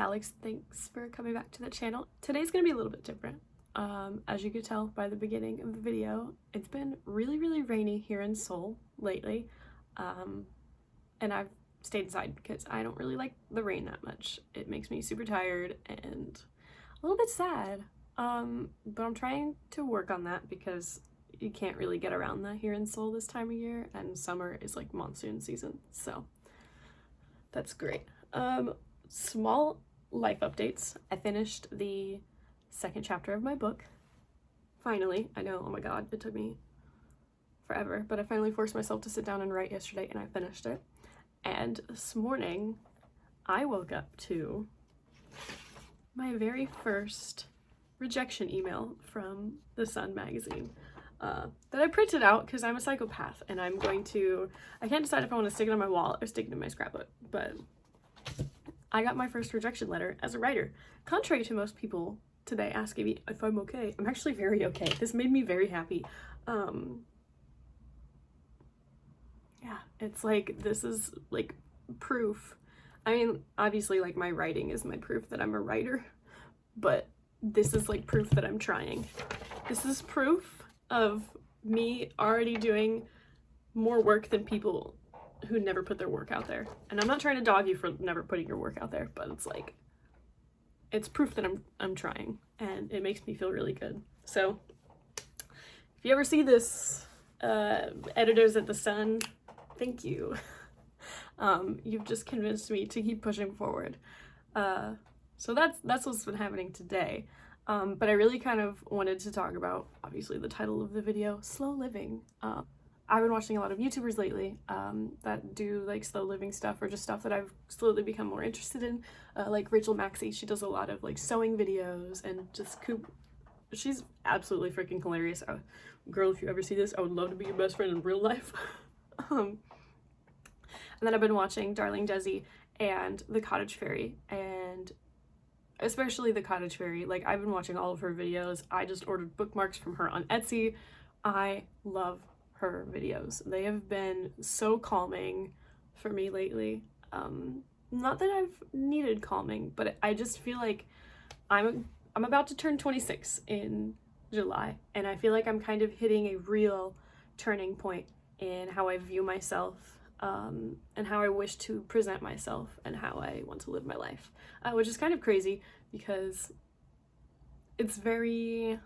Alex, thanks for coming back to the channel. Today's gonna be a little bit different. As you could tell by the beginning of the video, it's been really rainy here in Seoul lately, and I've stayed inside because I don't really like the rain that much. It makes me super tired and a little bit sad, but I'm trying to work on that because you can't really get around that here in Seoul this time of year, and summer is like monsoon season, so that's great. Small life updates. I finished the second chapter of my book. Finally. I know, oh my god, it took me forever, but I finally forced myself to sit down and write yesterday, and I finished it. And this morning, I woke up to my very first rejection email from The Sun magazine that I printed out because I'm a psychopath, and I can't decide if I want to stick it on my wall or stick it in my scrapbook, but I got my first rejection letter as a writer. Contrary to most people today asking me if I'm okay, I'm actually very okay. This made me very happy. Yeah, it's like, this is like proof. I mean, obviously, like, my writing is my proof that I'm a writer, but this is like proof that I'm trying. This is proof of me already doing more work than people who never put their work out there. And I'm not trying to dog you for never putting your work out there, but it's like, it's proof that I'm trying, and it makes me feel really good. So if you ever see this, editors at The Sun, thank you. You've just convinced me to keep pushing forward. So that's what's been happening today. But I really kind of wanted to talk about, obviously, the title of the video, slow living. I've been watching a lot of YouTubers lately that do like slow living stuff, or just stuff that I've slowly become more interested in. Like Rachel Maxey, she does a lot of like sewing videos, and just she's absolutely freaking hilarious. Girl, if you ever see this, I would love to be your best friend in real life. And then I've been watching Darling Desi and The Cottage Fairy, and especially The Cottage Fairy. Like, I've been watching all of her videos. I just ordered bookmarks from her on Etsy. I love her videos. They have been so calming for me lately. Not that I've needed calming, but I just feel like I'm about to turn 26 in July, and I feel like I'm kind of hitting a real turning point in how I view myself, and how I wish to present myself, and how I want to live my life, which is kind of crazy because it's very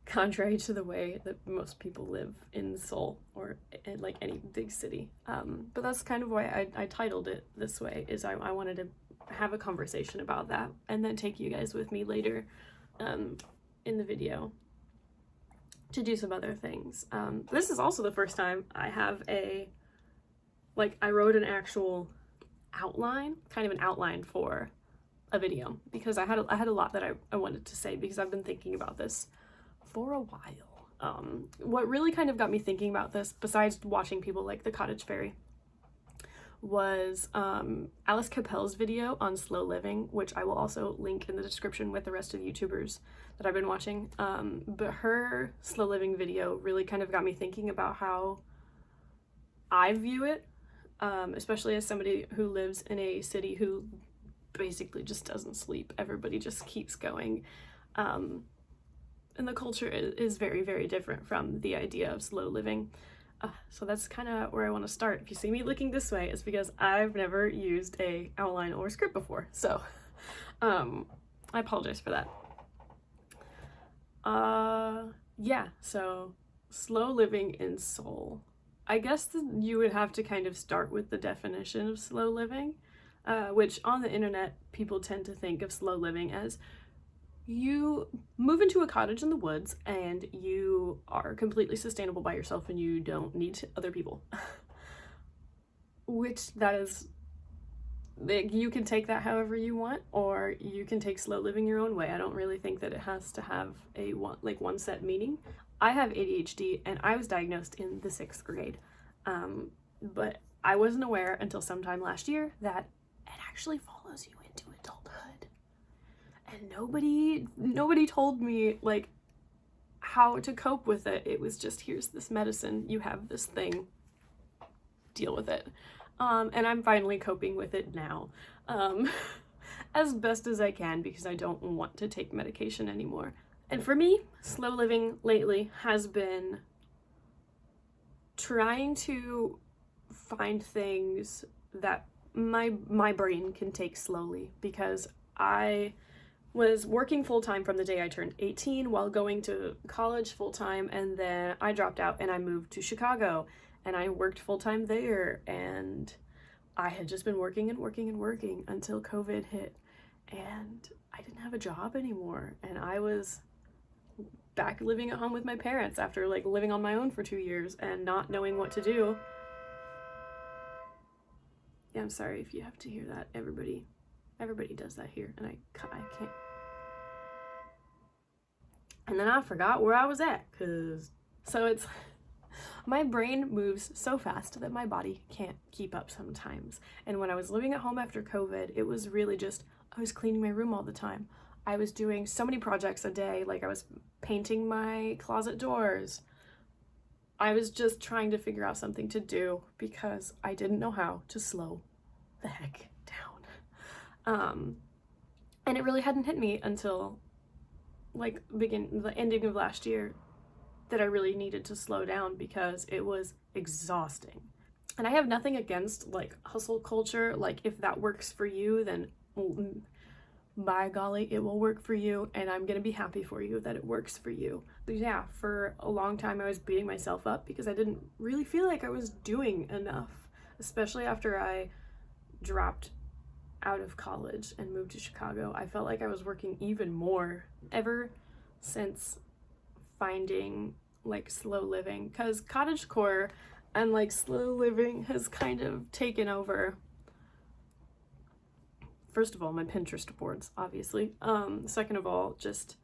contrary to the way that most people live in Seoul or in like any big city. But that's kind of why I titled it this way, is I wanted to have a conversation about that and then take you guys with me later in the video to do some other things. This is also the first time I have I wrote an actual outline, kind of an outline for a video, because I had a lot that I wanted to say, because I've been thinking about this for a while. What really kind of got me thinking about this, besides watching people like The Cottage Fairy, was Alice Capel's video on slow living, which I will also link in the description with the rest of the YouTubers that I've been watching. But her slow living video really kind of got me thinking about how I view it, especially as somebody who lives in a city who basically just doesn't sleep. Everybody just keeps going. And the culture is very different from the idea of slow living. So that's kind of where I want to start. If you see me looking this way, it's because I've never used a outline or script before. So I apologize for that. Yeah, so slow living in Seoul. I guess you would have to kind of start with the definition of slow living, which on the internet people tend to think of slow living as you move into a cottage in the woods and you are completely sustainable by yourself and you don't need other people. Which that is, you can take that however you want, or you can take slow living your own way. I don't really think that it has to have a one set meaning. I have ADHD and I was diagnosed in the 6th grade, but I wasn't aware until sometime last year that it actually follows you into adulthood. And nobody told me like how to cope with it. It was just, here's this medicine, you have this thing, deal with it. And I'm finally coping with it now. as best as I can because I don't want to take medication anymore. And for me, slow living lately has been trying to find things that my brain can take slowly, because I was working full-time from the day I turned 18 while going to college full-time, and then I dropped out and I moved to Chicago and I worked full-time there, and I had just been working and working and working until COVID hit, and I didn't have a job anymore, and I was back living at home with my parents after like living on my own for 2 years and not knowing what to do. Yeah, I'm sorry if you have to hear that. Everybody does that here, and I can't. And then I forgot where I was at, so it's, my brain moves so fast that my body can't keep up sometimes. And when I was living at home after COVID, it was really just, I was cleaning my room all the time. I was doing so many projects a day, like I was painting my closet doors. I was just trying to figure out something to do because I didn't know how to slow the heck down. And it really hadn't hit me until like the ending of last year that I really needed to slow down because it was exhausting. And I have nothing against like hustle culture. Like if that works for you, then by golly, it will work for you, and I'm gonna be happy for you that it works for you. But yeah, for a long time I was beating myself up because I didn't really feel like I was doing enough, especially after I dropped out of college and moved to Chicago. I felt like I was working even more ever since finding like slow living, because cottagecore and like slow living has kind of taken over. First of all, my Pinterest boards, obviously. Second of all, just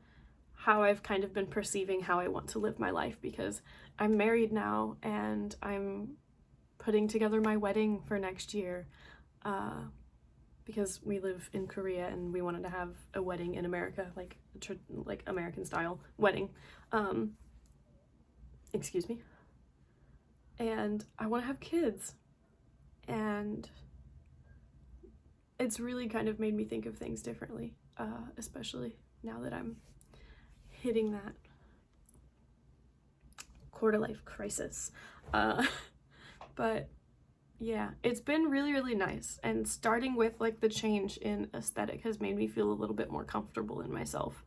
how I've kind of been perceiving how I want to live my life, because I'm married now and I'm putting together my wedding for next year, because we live in Korea and we wanted to have a wedding in America, like American style wedding. Excuse me. And I want to have kids, and it's really kind of made me think of things differently, especially now that I'm hitting that quarter-life crisis. But yeah, it's been really, really nice. And starting with like the change in aesthetic has made me feel a little bit more comfortable in myself.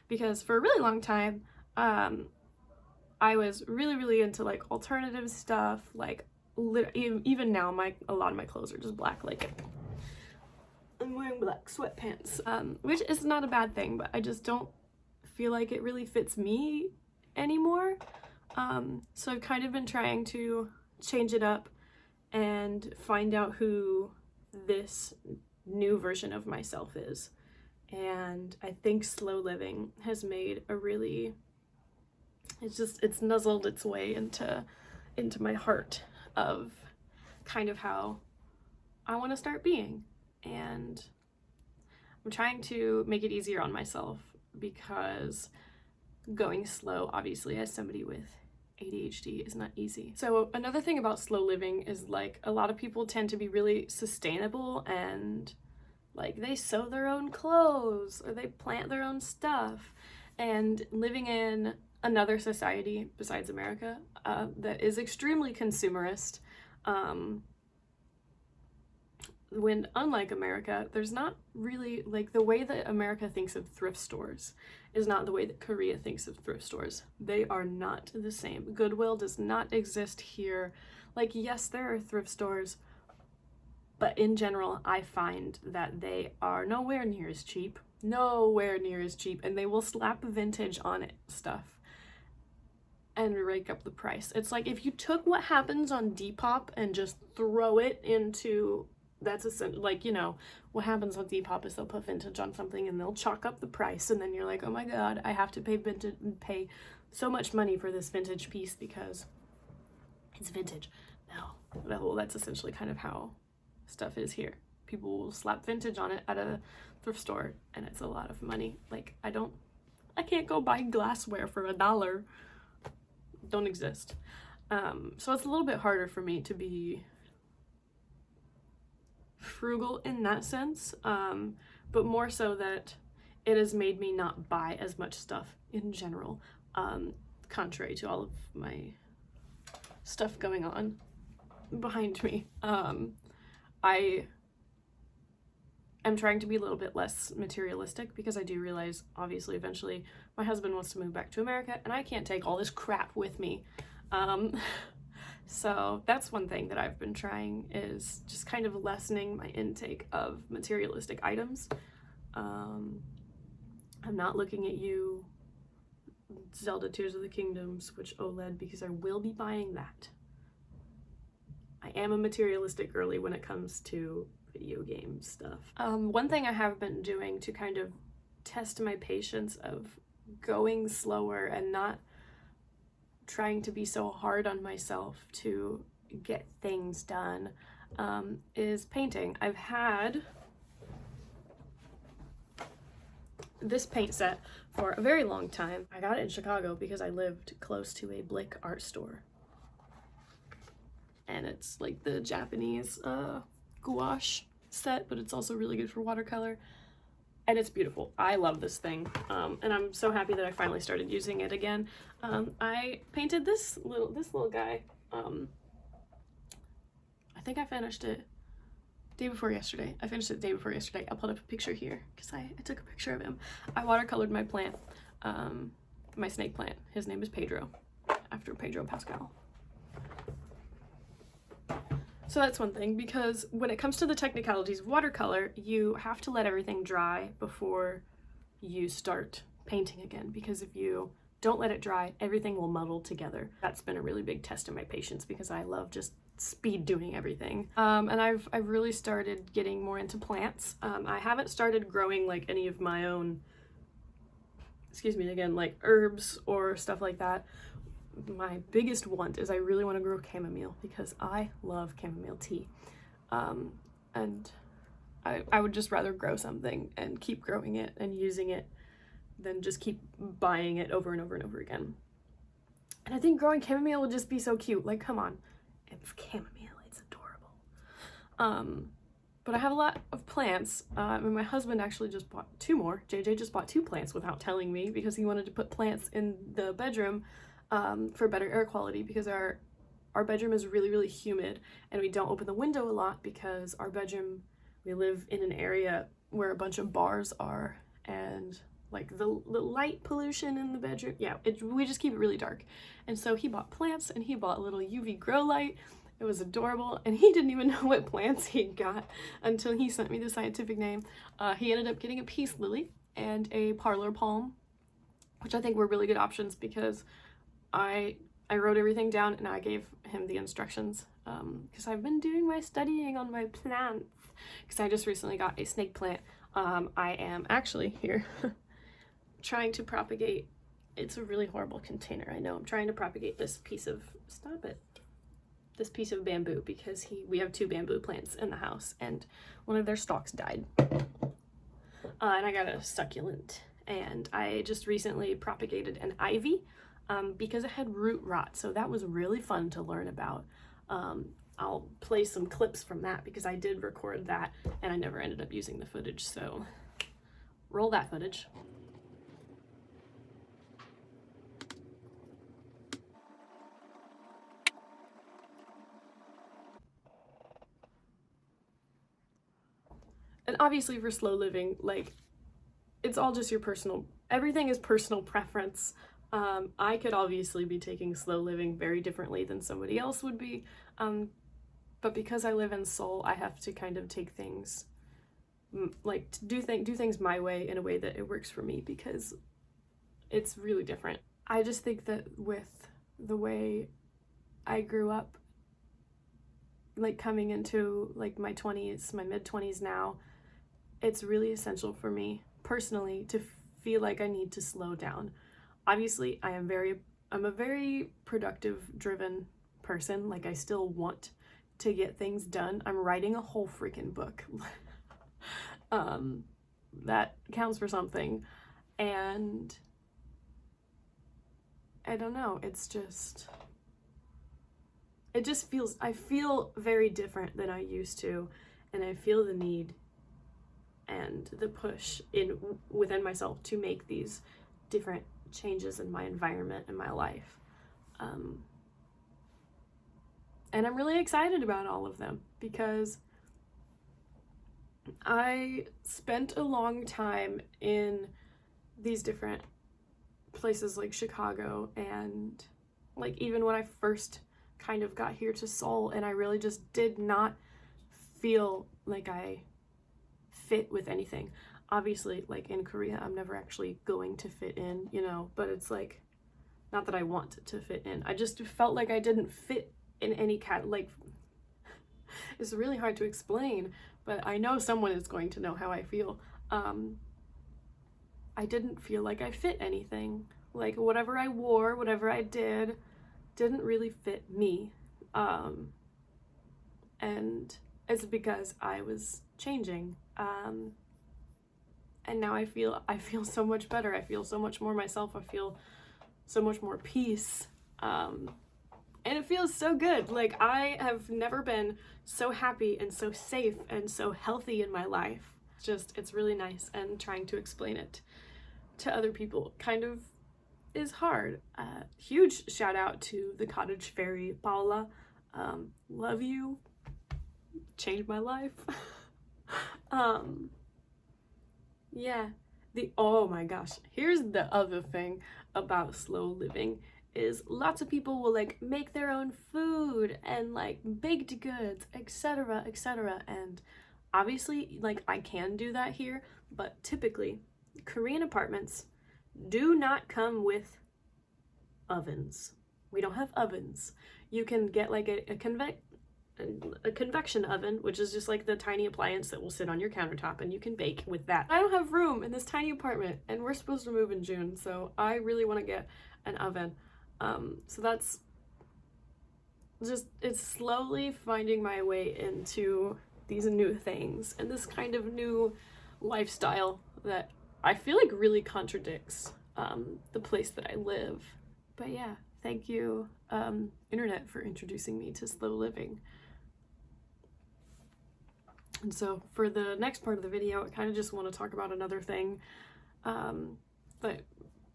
Because for a really long time, I was really, really into like alternative stuff. Like even now, a lot of my clothes are just black. Like I'm wearing black sweatpants, which is not a bad thing, but I just don't feel like it really fits me anymore. So I've kind of been trying to change it up and find out who this new version of myself is. And I think slow living has made a really, it's nuzzled its way into my heart of kind of how I want to start being. And I'm trying to make it easier on myself, because going slow, obviously, as somebody with ADHD, is not easy. So another thing about slow living is like a lot of people tend to be really sustainable, and like they sew their own clothes or they plant their own stuff, and living in another society besides America that is extremely consumerist, when unlike America, there's not really, like, the way that America thinks of thrift stores is not the way that Korea thinks of thrift stores. They are not the same. Goodwill does not exist here. Like, yes, there are thrift stores, but in general, I find that they are nowhere near as cheap. Nowhere near as cheap. And they will slap vintage on it stuff and rake up the price. It's like if you took what happens on Depop and just throw it into... That's like, you know, what happens with Depop is they'll put vintage on something and they'll chalk up the price, and then you're like, oh my god, I have to pay so much money for this vintage piece because it's vintage. No, well, that's essentially kind of how stuff is here. People will slap vintage on it at a thrift store, and it's a lot of money. Like, I can't go buy glassware for $1. Don't exist. So it's a little bit harder for me to be frugal in that sense, but more so that it has made me not buy as much stuff in general, contrary to all of my stuff going on behind me. I am trying to be a little bit less materialistic because I do realize, obviously, eventually my husband wants to move back to America and I can't take all this crap with me. So that's one thing that I've been trying, is just kind of lessening my intake of materialistic items. I'm not looking at you, Zelda Tears of the Kingdom Switch OLED, because I will be buying that. I am a materialistic girly when it comes to video game stuff. One thing I have been doing to kind of test my patience of going slower and not trying to be so hard on myself to get things done, is painting. I've had this paint set for a very long time. I got it in Chicago because I lived close to a Blick art store. And it's like the Japanese gouache set, but it's also really good for watercolor. And it's beautiful. I love this thing. And I'm so happy that I finally started using it again. I painted this little guy. I think I finished it day before yesterday. I finished it the day before yesterday. I'll put up a picture here because I took a picture of him. I watercolored my plant, my snake plant. His name is Pedro, after Pedro Pascal. So that's one thing, because when it comes to the technicalities of watercolor, you have to let everything dry before you start painting again, because if you don't let it dry, everything will muddle together. That's been a really big test of my patience, because I love just speed doing everything. And I've really started getting more into plants. I haven't started growing like any of my own, excuse me again, like herbs or stuff like that. My biggest want is I really want to grow chamomile, because I love chamomile tea. And I would just rather grow something and keep growing it and using it than just keep buying it over and over and over again. And I think growing chamomile would just be so cute. Like, come on, it's chamomile, it's adorable. But I have a lot of plants, and my husband actually just bought 2 more. JJ just bought 2 plants without telling me, because he wanted to put plants in the bedroom for better air quality, because our bedroom is really, really humid, and we don't open the window a lot because our bedroom, we live in an area where a bunch of bars are, and like the light pollution in the bedroom, yeah, we just keep it really dark. And so he bought plants, and he bought a little UV grow light. It was adorable, and he didn't even know what plants he got until he sent me the scientific name. He ended up getting a peace lily and a parlor palm, which I think were really good options, because I wrote everything down and I gave him the instructions, because I've been doing my studying on my plants, because I just recently got a snake plant. I am actually here trying to propagate, it's a really horrible container, I know, I'm trying to propagate this piece of, stop it, this piece of bamboo, because we have 2 bamboo plants in the house and one of their stalks died. And I got a succulent, and I just recently propagated an ivy, because it had root rot, so that was really fun to learn about. I'll play some clips from that, because I did record that and I never ended up using the footage, so roll that footage. And obviously for slow living, like, it's all just your personal, everything is personal preference. I could obviously be taking slow living very differently than somebody else would be, but because I live in Seoul, I have to kind of take things, like, to do things my way, in a way that it works for me, because it's really different. I just think that with the way I grew up, like coming into like my 20s, my mid-20s now, it's really essential for me personally to feel like I need to slow down. Obviously, I'm a very productive, driven person. Like, I still want to get things done. I'm writing a whole freaking book. That counts for something. And I don't know, it just feels, I feel very different than I used to, and I feel the need and the push within myself to make these different changes in my environment and my life. And I'm really excited about all of them because I spent a long time in these different places like Chicago, and like even when I first kind of got here to Seoul, and I really just did not feel like I fit with anything. Obviously, like in Korea, I'm never actually going to fit in, you know, but it's like, not that I want to fit in. I just felt like I didn't fit in any like, it's really hard to explain, but I know someone is going to know how I feel. I didn't feel like I fit anything. Like whatever I wore, whatever I did, didn't really fit me. And it's because I was changing. And now I feel so much better. I feel so much more myself. I feel so much more peace. And it feels so good. Like I have never been so happy and so safe and so healthy in my life. It's really nice, and trying to explain it to other people kind of is hard. Huge shout out to the Cottage Fairy, Paula. Love you. Changed my life. Yeah. Oh my gosh. Here's the other thing about slow living is lots of people will like make their own food and like baked goods, etc., etc. And obviously, like I can do that here, but typically Korean apartments do not come with ovens. We don't have ovens. You can get like a convection oven, which is just like the tiny appliance that will sit on your countertop, and you can bake with that. I don't have room in this tiny apartment, and we're supposed to move in June, so I really want to get an oven. So that's just, it's slowly finding my way into these new things and this kind of new lifestyle that I feel like really contradicts the place that I live. But yeah, thank you, internet, for introducing me to slow living. And so for the next part of the video, I kind of just want to talk about another thing that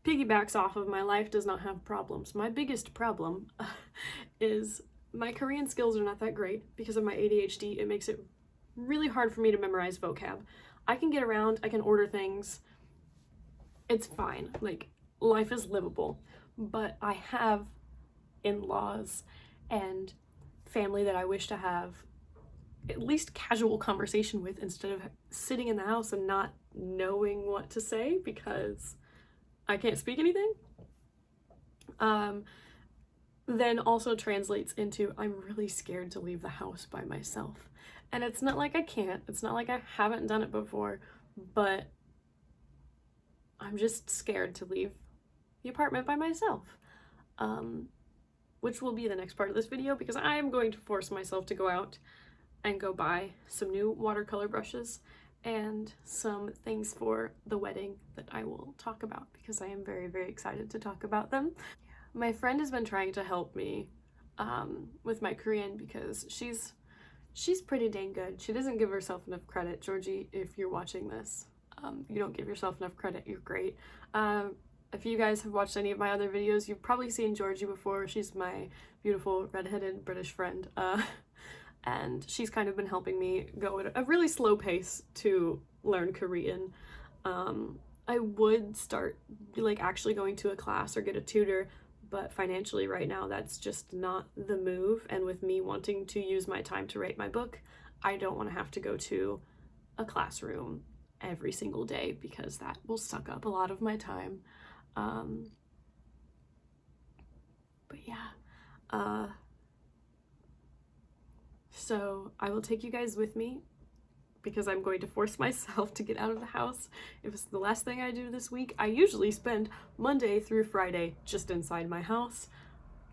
piggybacks off of my life does not have problems. My biggest problem is my Korean skills are not that great because of my ADHD. It makes it really hard for me to memorize vocab. I can get around, I can order things. It's fine. Like, life is livable. But I have in-laws and family that I wish to have at least casual conversation with instead of sitting in the house and not knowing what to say because I can't speak anything. Then also translates into I'm really scared to leave the house by myself. And it's not like I can't, it's not like I haven't done it before, but I'm just scared to leave the apartment by myself. Which will be the next part of this video because I am going to force myself to go out and go buy some new watercolor brushes and some things for the wedding that I will talk about because I am very, very excited to talk about them. My friend has been trying to help me with my Korean because she's pretty dang good. She doesn't give herself enough credit. Georgie, if you're watching this, you don't give yourself enough credit. You're great. If you guys have watched any of my other videos, you've probably seen Georgie before. She's my beautiful redheaded British friend. And she's kind of been helping me go at a really slow pace to learn Korean. I would start like actually going to a class or get a tutor, but financially right now that's just not the move. And with me wanting to use my time to write my book, I don't want to have to go to a classroom every single day because that will suck up a lot of my time. But yeah, so I will take you guys with me because I'm going to force myself to get out of the house. It was the last thing I do this week. I usually spend Monday through Friday just inside my house,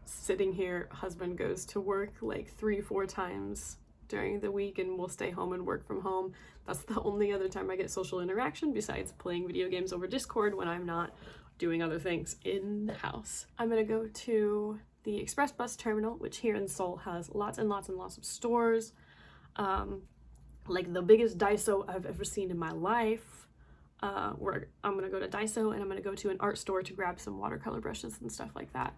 sitting here. Husband goes to work like 3-4 times during the week and we'll stay home and work from home. That's the only other time I get social interaction besides playing video games over Discord when I'm not doing other things in the house. I'm gonna go to the express bus terminal, which here in Seoul has lots and lots and lots of stores. like the biggest Daiso I've ever seen in my life, where I'm gonna go to Daiso and I'm gonna go to an art store to grab some watercolor brushes and stuff like that.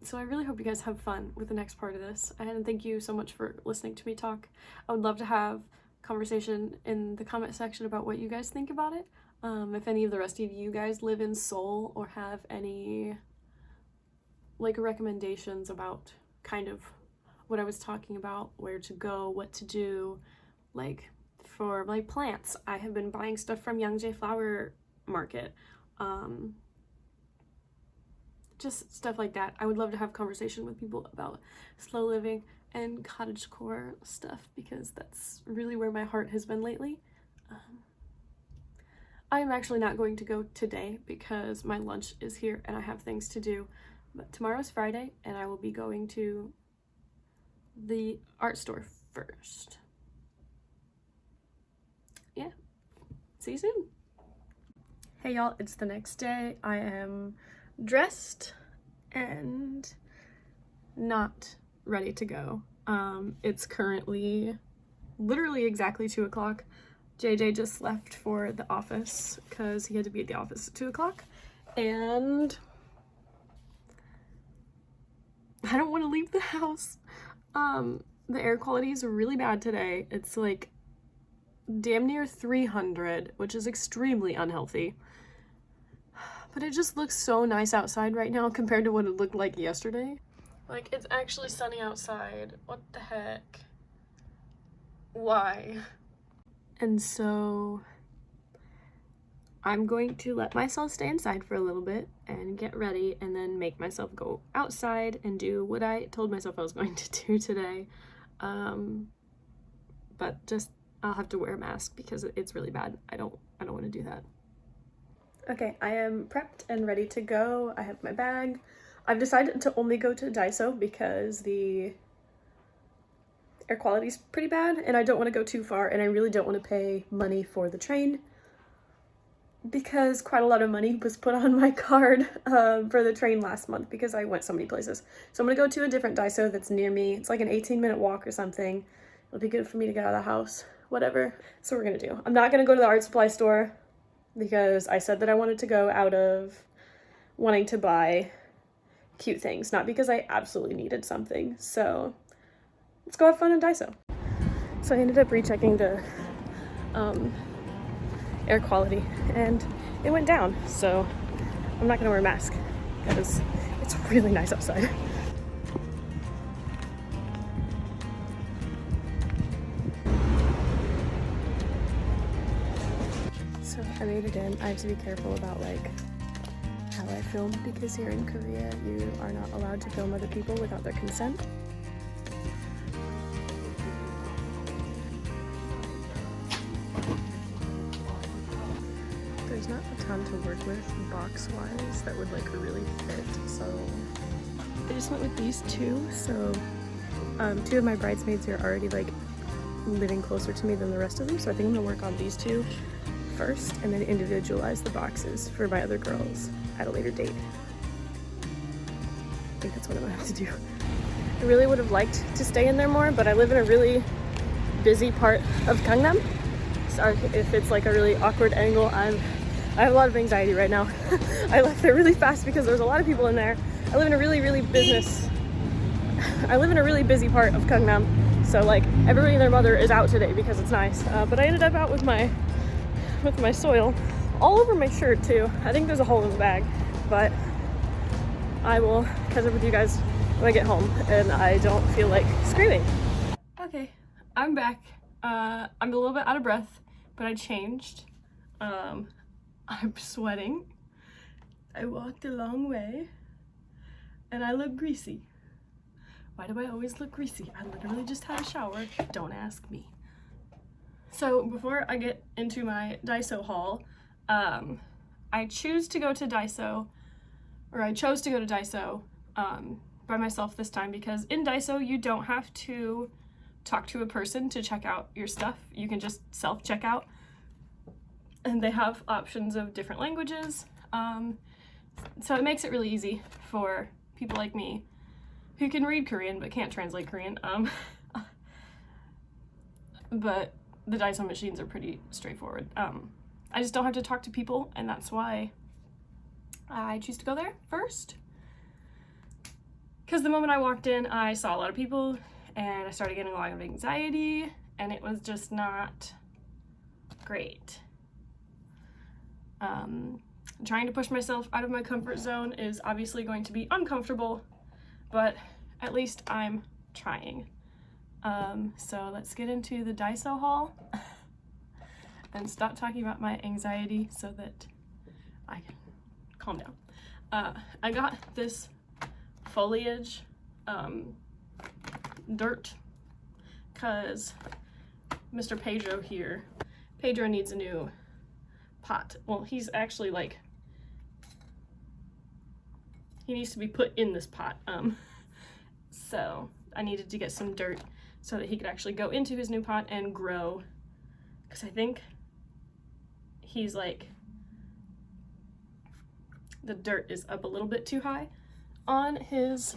So I really hope you guys have fun with the next part of this, and thank you so much for listening to me talk. I would love to have conversation in the comment section about what you guys think about it. If any of the rest of you guys live in Seoul or have any like recommendations about kind of what I was talking about, where to go, what to do, like for like plants. I have been buying stuff from Yangjae Flower Market. Just stuff like that. I would love to have conversation with people about slow living and cottagecore stuff, because that's really where my heart has been lately. I'm actually not going to go today because my lunch is here and I have things to do, but tomorrow's Friday and I will be going to the art store first. Yeah, see you soon. Hey y'all, it's the next day. I am dressed and not ready to go. It's currently literally exactly 2 o'clock. JJ just left for the office because he had to be at the office at 2 o'clock, and I don't want to leave the house. The air quality is really bad today. It's like damn near 300, which is extremely unhealthy. But it just looks so nice outside right now compared to what it looked like yesterday. Like, it's actually sunny outside. What the heck? Why? And so I'm going to let myself stay inside for a little bit and get ready, and then make myself go outside and do what I told myself I was going to do today. But just, I'll have to wear a mask because it's really bad. I don't want to do that. Okay, I am prepped and ready to go. I have my bag. I've decided to only go to Daiso because the air quality is pretty bad and I don't want to go too far, and I really don't want to pay money for the train because quite a lot of money was put on my card for the train last month because I went so many places. So I'm gonna go to a different Daiso that's near me. It's like an 18-minute walk or something. It'll be good for me to get out of the house, whatever. So we're gonna do. I'm not gonna go to the art supply store because I said that I wanted to go out of wanting to buy cute things, not because I absolutely needed something. So let's go have fun in Daiso. So I ended up rechecking the air quality and it went down. So I'm not gonna wear a mask because it's really nice outside. So I made it in. I have to be careful about like how I film because here in Korea you are not allowed to film other people without their consent. There's not a ton to work with box-wise that would like really fit, so I just went with these two. So two of my bridesmaids are already like living closer to me than the rest of them, so I think I'm gonna work on these two first and then individualize the boxes for my other girls at a later date. I think that's what I'm gonna have to do. I really would have liked to stay in there more, but I live in a really busy part of Gangnam. Sorry if it's like a really awkward angle. I have a lot of anxiety right now. I left there really fast because there's a lot of people in there. I live in a really busy part of Gangnam, so like everybody and their mother is out today because it's nice. But I ended up out with my soil all over my shirt too. I think there's a hole in the bag, but I will catch up with you guys when I get home and I don't feel like screaming. Okay, I'm back. I'm a little bit out of breath, but I changed. I'm sweating. I walked a long way and I look greasy. Why do I always look greasy? I literally just had a shower. Don't ask me. So before I get into my Daiso haul, I chose to go to Daiso by myself this time because in Daiso you don't have to talk to a person to check out your stuff. You can just self-check out, and they have options of different languages. So it makes it really easy for people like me who can read Korean but can't translate Korean. but the dye sewing machines are pretty straightforward. I just don't have to talk to people, and that's why I choose to go there first. Because the moment I walked in, I saw a lot of people, and I started getting a lot of anxiety, and it was just not great. Trying to push myself out of my comfort zone is obviously going to be uncomfortable, but at least I'm trying. So let's get into the dye sew haul and stop talking about my anxiety so that I can calm down. I got this foliage dirt because Mr. Pedro needs a new pot. Well, he's actually like, he needs to be put in this pot. So I needed to get some dirt so that he could actually go into his new pot and grow, because I think he's like, the dirt is up a little bit too high on his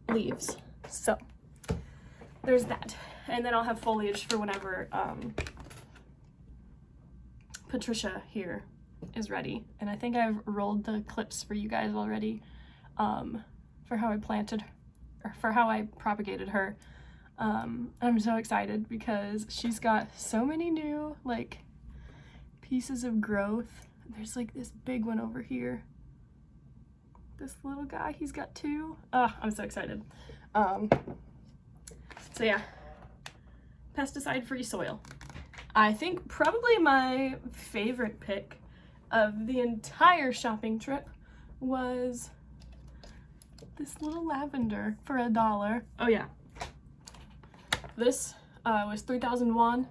leaves. So there's that. And then I'll have foliage for whenever Patricia here is ready. And I think I've rolled the clips for you guys already for how I planted, or for how I propagated her. I'm so excited because she's got so many new like pieces of growth. There's like this big one over here. This little guy, he's got two. Oh, I'm so excited. So yeah, pesticide-free soil. I think probably my favorite pick of the entire shopping trip was this little lavender for $1. Oh yeah. This was 3,000 won.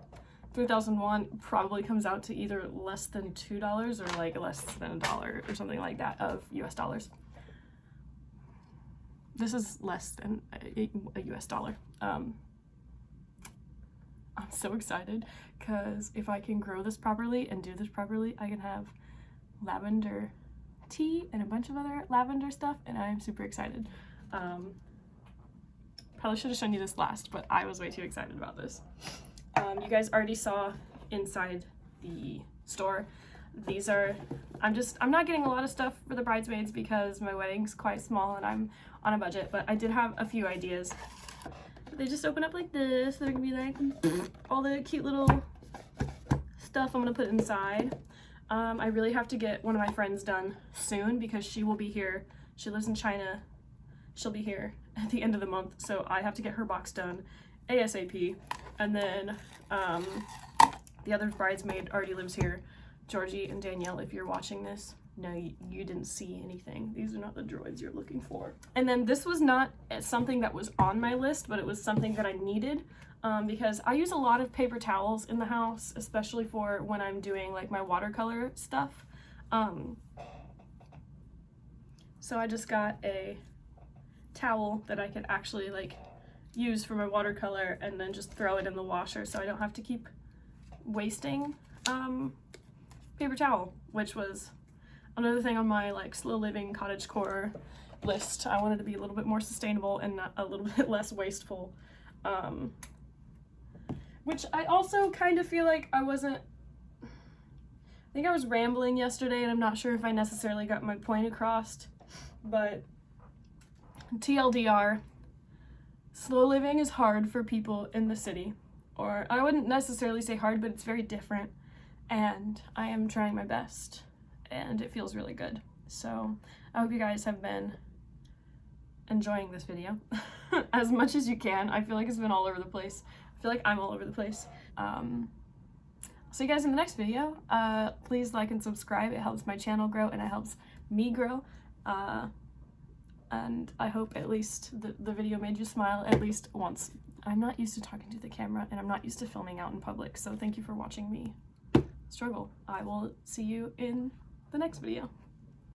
3,000 won probably comes out to either less than $2 or like less than $1 or something like that of US dollars. This is less than a US dollar. I'm so excited because if I can grow this properly and do this properly, I can have lavender tea and a bunch of other lavender stuff, and I'm super excited. Probably should have shown you this last, but I was way too excited about this. You guys already saw inside the store. These are, I'm not getting a lot of stuff for the bridesmaids because my wedding's quite small and I'm on a budget, but I did have a few ideas. They just open up like this. They're gonna be like all the cute little stuff I'm gonna put inside. I really have to get one of my friends done soon because she will be here. She lives in China. She'll be here at the end of the month, so I have to get her box done ASAP. And then the other bridesmaid already lives here. Georgie and Danielle, if you're watching this, no, you didn't see anything. These are not the droids you're looking for. And then this was not something that was on my list, but it was something that I needed because I use a lot of paper towels in the house, especially for when I'm doing like my watercolor stuff. So I just got a towel that I could actually like use for my watercolor and then just throw it in the washer so I don't have to keep wasting paper towel, which was another thing on my like slow living cottagecore list. I wanted to be a little bit more sustainable and not a little bit less wasteful, which I also kind of feel like I think I was rambling yesterday and I'm not sure if I necessarily got my point across, but TLDR, slow living is hard for people in the city, or I wouldn't necessarily say hard, but it's very different, and I am trying my best and it feels really good. So I hope you guys have been enjoying this video as much as you can. I feel like it's been all over the place. I feel like I'm all over the place. I'll see you guys in the next video. Please like and subscribe. It helps my channel grow and it helps me grow. And I hope at least the video made you smile at least once. I'm not used to talking to the camera and I'm not used to filming out in public, so thank you for watching me struggle. I will see you in the next video.